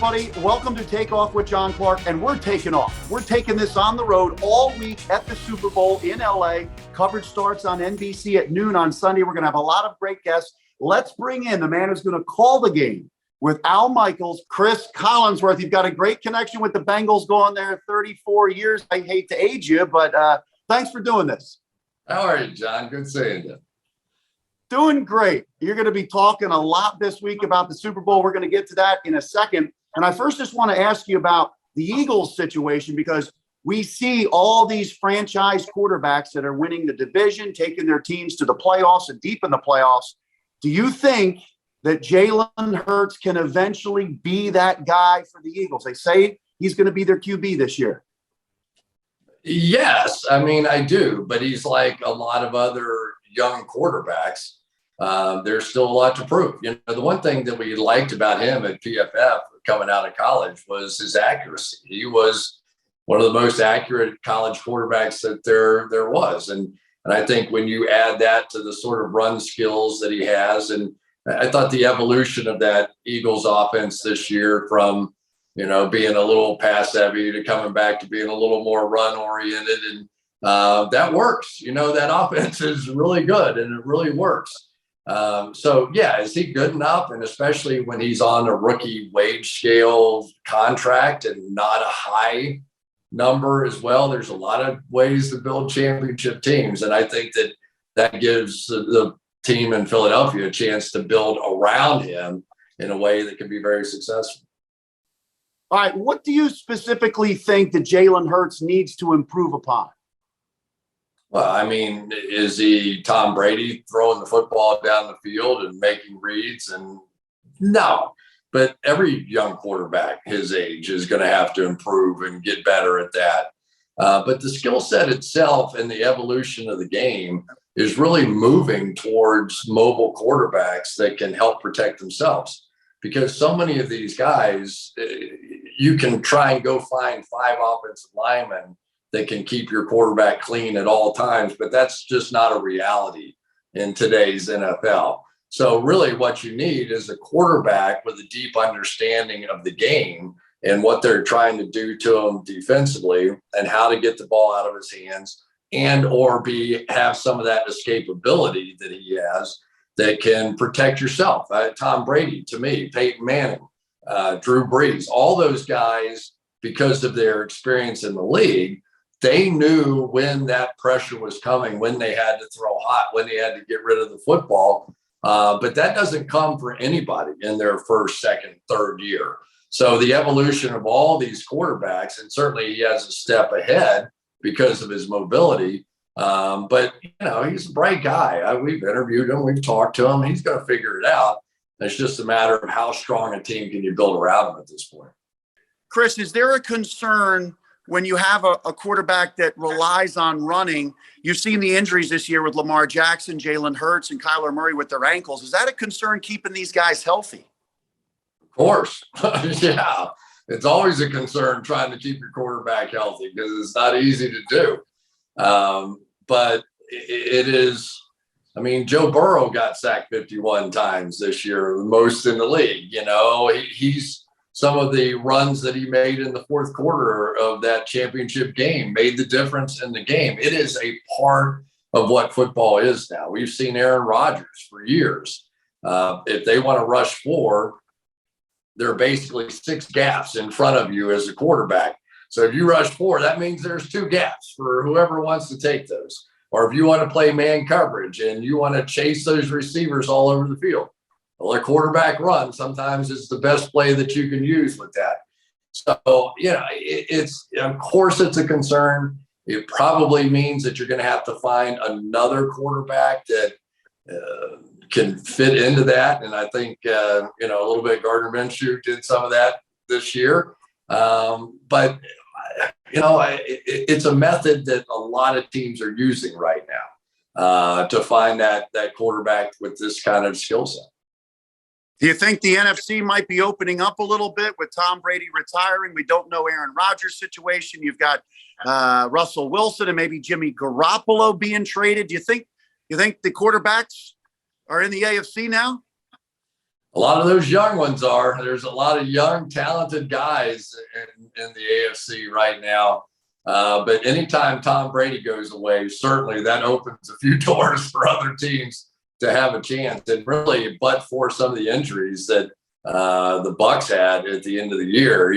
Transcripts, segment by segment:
everybody. Welcome to Takeoff with John Clark, and we're taking off. We're taking this on the road all week at the Super Bowl in LA. Coverage starts on NBC at noon on Sunday. We're going to have a lot of great guests. Let's bring in the man who's going to call the game with Al Michaels, Cris Collinsworth. You've got a great connection with the Bengals going there 34 years. I hate to age you, but thanks for doing this. How are you, John? Good seeing you. Doing great. You're going to be talking a lot this week about the Super Bowl. We're going to get to that in a second. And I first just want to ask you about the Eagles situation, because we see all these franchise quarterbacks that are winning the division, taking their teams to the playoffs and deep in the playoffs. Do you think that Jalen Hurts can eventually be that guy for the Eagles? They say he's going to be their QB this year. Yes, I mean, I do, but he's like a lot of other young quarterbacks. There's still a lot to prove. You know, the one thing that we liked about him at PFF coming out of college was his accuracy. He was one of the most accurate college quarterbacks that there was. And I think when you add that to the sort of run skills that he has, and I thought the evolution of that Eagles offense this year from, you know, being a little pass heavy to coming back to being a little more run oriented, and that works. You know, that offense is really good and it really works. So yeah, is he good enough? And especially when he's on a rookie wage scale contract and not a high number as well. There's a lot of ways to build championship teams. And I think that gives the team in Philadelphia a chance to build around him in a way that can be very successful. All right. What do you specifically think that Jalen Hurts needs to improve upon? Well, I mean, is he Tom Brady throwing the football down the field and making reads? And no, but every young quarterback his age is going to have to improve and get better at that. But the skill set itself and the evolution of the game is really moving towards mobile quarterbacks that can help protect themselves. Because so many of these guys, you can try and go find 5 offensive linemen that can keep your quarterback clean at all times, but that's just not a reality in today's NFL. So really what you need is a quarterback with a deep understanding of the game and what they're trying to do to him defensively and how to get the ball out of his hands, and or have some of that escapability that he has that can protect yourself. Tom Brady, to me, Peyton Manning, Drew Brees, all those guys, because of their experience in the league, they knew when that pressure was coming, when they had to throw hot, when they had to get rid of the football. But that doesn't come for anybody in their first, second, third year. So the evolution of all these quarterbacks, and certainly he has a step ahead because of his mobility. But, you know, he's a bright guy. We've interviewed him. We've talked to him. He's going to figure it out. It's just a matter of how strong a team can you build around him at this point. Cris, is there a concern when you have a quarterback that relies on running? You've seen the injuries this year with Lamar Jackson, Jalen Hurts, and Kyler Murray with their ankles. Is that a concern keeping these guys healthy? Of course. Yeah. It's always a concern trying to keep your quarterback healthy because it's not easy to do. But it is, I mean, Joe Burrow got sacked 51 times this year, the most in the league. You know, he's some of the runs that he made in the fourth quarter of that championship game made the difference in the game. It is a part of what football is now. We've seen Aaron Rodgers for years. If they want to rush 4, there are basically 6 gaps in front of you as a quarterback. So if you rush 4, that means there's 2 gaps for whoever wants to take those. Or if you want to play man coverage and you want to chase those receivers all over the field, well, a quarterback run sometimes is the best play that you can use with that. So, you know, it's of course it's a concern. It probably means that you're going to have to find another quarterback that can fit into that. And I think, you know, a little bit Gardner Minshew did some of that this year. But, you know, it's a method that a lot of teams are using right now to find that quarterback with this kind of skill set. Do you think the NFC might be opening up a little bit with Tom Brady retiring? We don't know Aaron Rodgers' situation. You've got Russell Wilson and maybe Jimmy Garoppolo being traded. Do you think the quarterbacks are in the AFC now? A lot of those young ones are. There's a lot of young, talented guys in the AFC right now. But anytime Tom Brady goes away, certainly that opens a few doors for other teams to have a chance. And really, but for some of the injuries that the Bucs had at the end of the year,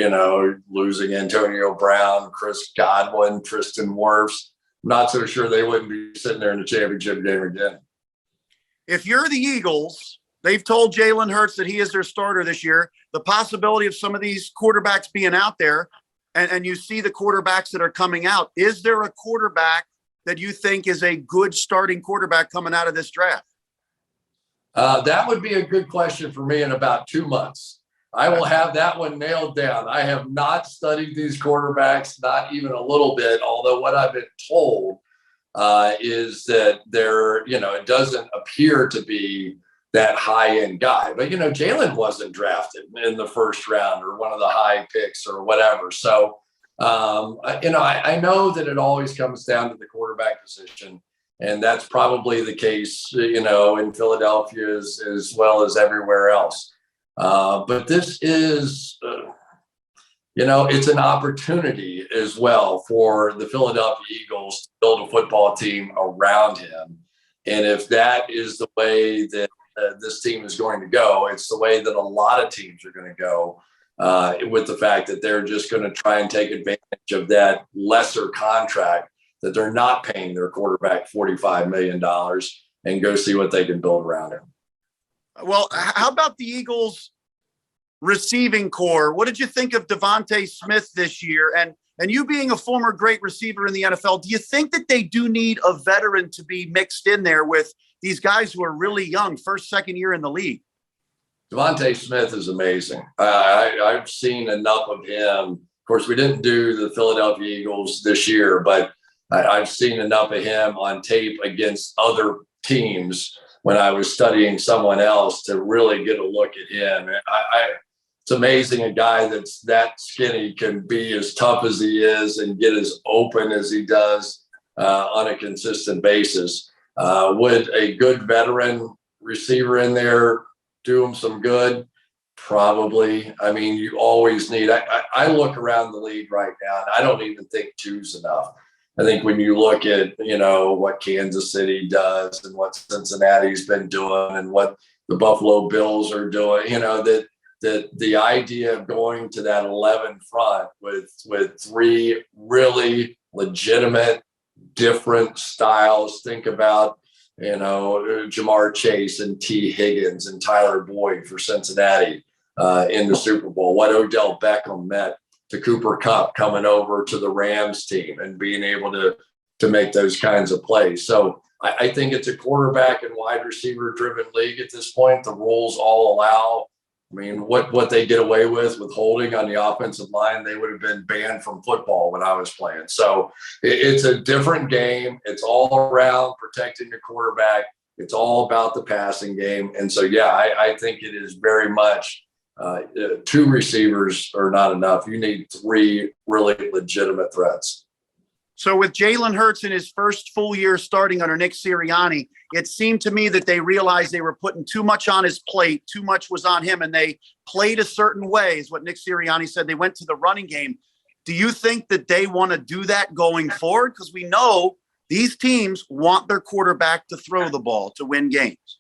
losing Antonio Brown, Chris Godwin, Tristan Wirfs, I'm not so sure they wouldn't be sitting there in the championship game again. If you're the Eagles, they've told Jalen Hurts that he is their starter this year. The possibility of some of these quarterbacks being out there, and you see the quarterbacks that are coming out. Is there a quarterback that you think is a good starting quarterback coming out of this draft? That would be a good question for me in about 2 months. I will have that one nailed down. I have not studied these quarterbacks, not even a little bit, although what I've been told is that it doesn't appear to be that high-end guy. But, Jalen wasn't drafted in the first round or one of the high picks or whatever. So, I know that it always comes down to the quarterback position. And that's probably the case, in Philadelphia as well as everywhere else. But this is, it's an opportunity as well for the Philadelphia Eagles to build a football team around him. And if that is the way that this team is going to go, it's the way that a lot of teams are going to go, with the fact that they're just going to try and take advantage of that lesser contract that they're not paying their quarterback $45 million and go see what they can build around him. Well, how about the Eagles receiving core? What did you think of DeVonta Smith this year? And you being a former great receiver in the NFL, do you think that they do need a veteran to be mixed in there with these guys who are really young, first, second year in the league? DeVonta Smith is amazing. I've seen enough of him. Of course, we didn't do the Philadelphia Eagles this year, but I've seen enough of him on tape against other teams when I was studying someone else to really get a look at him. It's amazing a guy that's that skinny can be as tough as he is and get as open as he does on a consistent basis. Would a good veteran receiver in there do him some good? Probably. I mean, you always need, I look around the league right now, and I don't even think two's enough. I think when you look at, what Kansas City does and what Cincinnati's been doing and what the Buffalo Bills are doing, that the idea of going to that 11 front with three really legitimate, different styles. Think about, Jamar Chase and T. Higgins and Tyler Boyd for Cincinnati in the Super Bowl. What Odell Beckham meant to Cooper Kupp coming over to the Rams team and being able to make those kinds of plays. So I think it's a quarterback and wide receiver driven league at this point. The rules all allow. I mean, what they get away with holding on the offensive line, they would have been banned from football when I was playing. So it's a different game. It's all around protecting the quarterback. It's all about the passing game. And so, yeah, I think it is very much two receivers are not enough. You need three really legitimate threats. So with Jalen Hurts in his first full year starting under Nick Sirianni, it seemed to me that they realized they were putting too much on his plate. Too much was on him, and they played a certain way, is what Nick Sirianni said. They went to the running game. Do you think that they want to do that going forward? Because we know these teams want their quarterback to throw the ball to win games.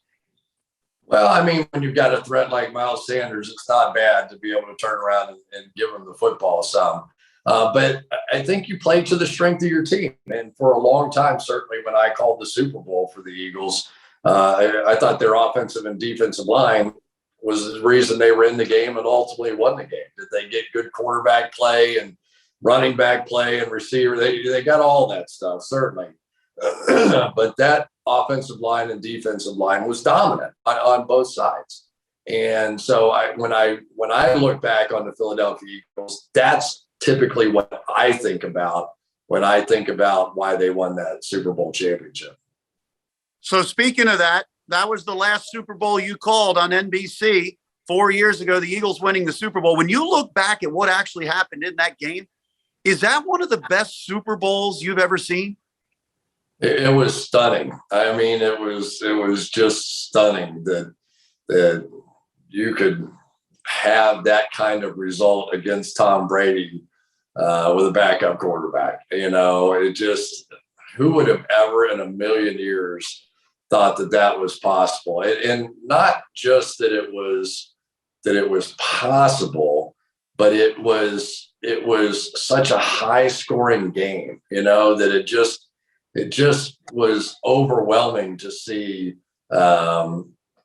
Well, I mean, when you've got a threat like Miles Sanders, it's not bad to be able to turn around and give him the football some. But I think you play to the strength of your team. And for a long time, certainly when I called the Super Bowl for the Eagles, I thought their offensive and defensive line was the reason they were in the game and ultimately won the game. Did they get good quarterback play and running back play and receiver? They got all that stuff, certainly. But that offensive line and defensive line was dominant on both sides. And so when I look back on the Philadelphia Eagles, that's typically what I think about when I think about why they won that Super Bowl championship. So speaking of that, that was the last Super Bowl you called on NBC 4 years ago, the Eagles winning the Super Bowl. When you look back at what actually happened in that game, is that one of the best Super Bowls you've ever seen? It was stunning. I mean, it was just stunning that you could have that kind of result against Tom Brady with a backup quarterback. It just, who would have ever in a million years thought that was possible? And not just that it was possible, but it was such a high scoring game, that it just was overwhelming to see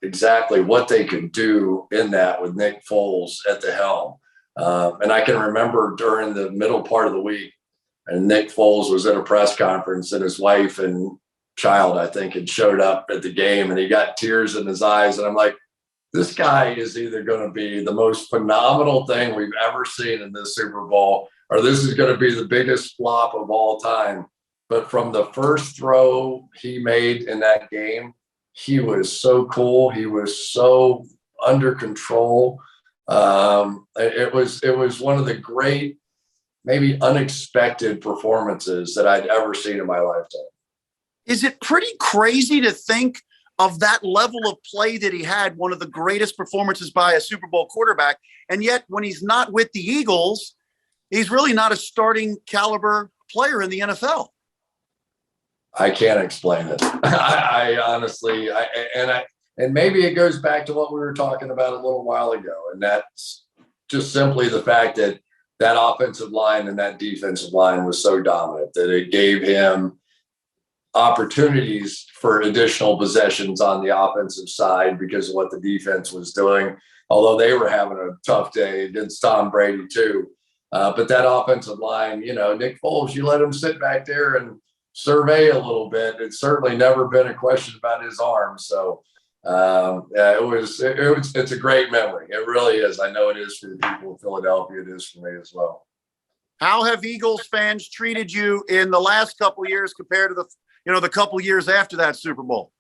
exactly what they could do in that with Nick Foles at the helm. And I can remember during the middle part of the week, and Nick Foles was at a press conference, and his wife and child, I think, had showed up at the game, and he got tears in his eyes. And I'm like, this guy is either going to be the most phenomenal thing we've ever seen in this Super Bowl, or this is going to be the biggest flop of all time. But from the first throw he made in that game, he was so cool. He was so under control. It was one of the great, maybe unexpected performances that I'd ever seen in my lifetime. Is it pretty crazy to think of that level of play that he had, one of the greatest performances by a Super Bowl quarterback, and yet when he's not with the Eagles, he's really not a starting caliber player in the NFL? I can't explain it. I honestly, and maybe it goes back to what we were talking about a little while ago, and that's just simply the fact that offensive line and that defensive line was so dominant that it gave him opportunities for additional possessions on the offensive side because of what the defense was doing, although they were having a tough day against Tom Brady too. But that offensive line, Nick Foles, you let him sit back there and survey a little bit. It's certainly never been a question about his arm. So it's a great memory. It really is. I know it is for the people of Philadelphia. It is for me as well. How have Eagles fans treated you in the last couple of years compared to the couple of years after that Super Bowl?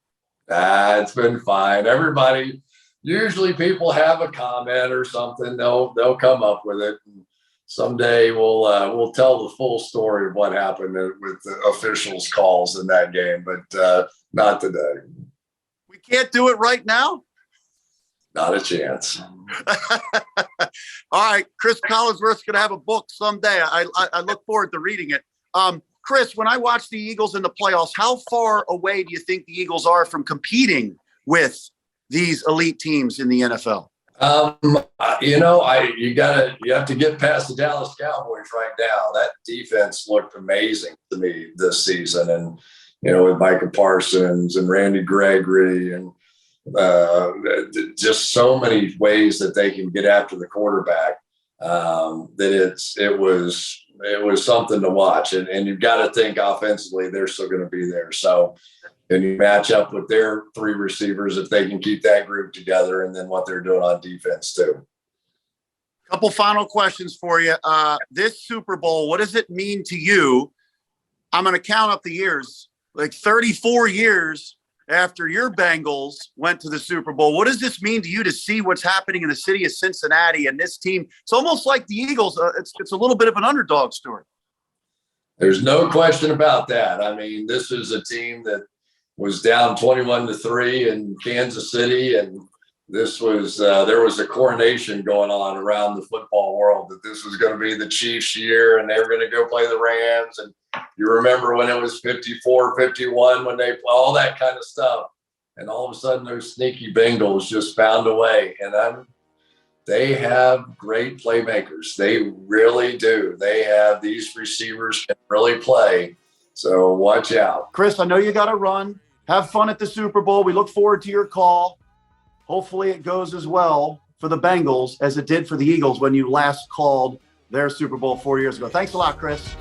It's been fine. Everybody, usually people have a comment or something. They'll come up with it. And someday we'll tell the full story of what happened with the officials' calls in that game, but not today. We can't do it right now? Not a chance. All right. Cris Collinsworth's going to have a book someday. I look forward to reading it. Cris, when I watch the Eagles in the playoffs, how far away do you think the Eagles are from competing with these elite teams in the NFL? You have to get past the Dallas Cowboys right now. That defense looked amazing to me this season. And, with Micah Parsons and Randy Gregory and just so many ways that they can get after the quarterback, that it was something to watch. And you've got to think offensively, they're still going to be there. So, and you match up with their three receivers if they can keep that group together, and then what they're doing on defense too. Couple final questions for you. This Super Bowl, what does it mean to you? I'm going to count up the years, like 34 years after your Bengals went to the Super Bowl. What does this mean to you to see what's happening in the city of Cincinnati and this team? It's almost like the Eagles. It's a little bit of an underdog story. There's no question about that. I mean, this is a team that was down 21-3 in Kansas City, and this was there was a coronation going on around the football world that this was going to be the Chiefs' year, and they were going to go play the Rams. And you remember when it was 54-51 when they all that kind of stuff, and all of a sudden those sneaky Bengals just found a way. And they have great playmakers. They really do. They have these receivers can really play. So watch out. Cris, I know you got to run. Have fun at the Super Bowl. We look forward to your call. Hopefully it goes as well for the Bengals as it did for the Eagles when you last called their Super Bowl 4 years ago. Thanks a lot, Cris.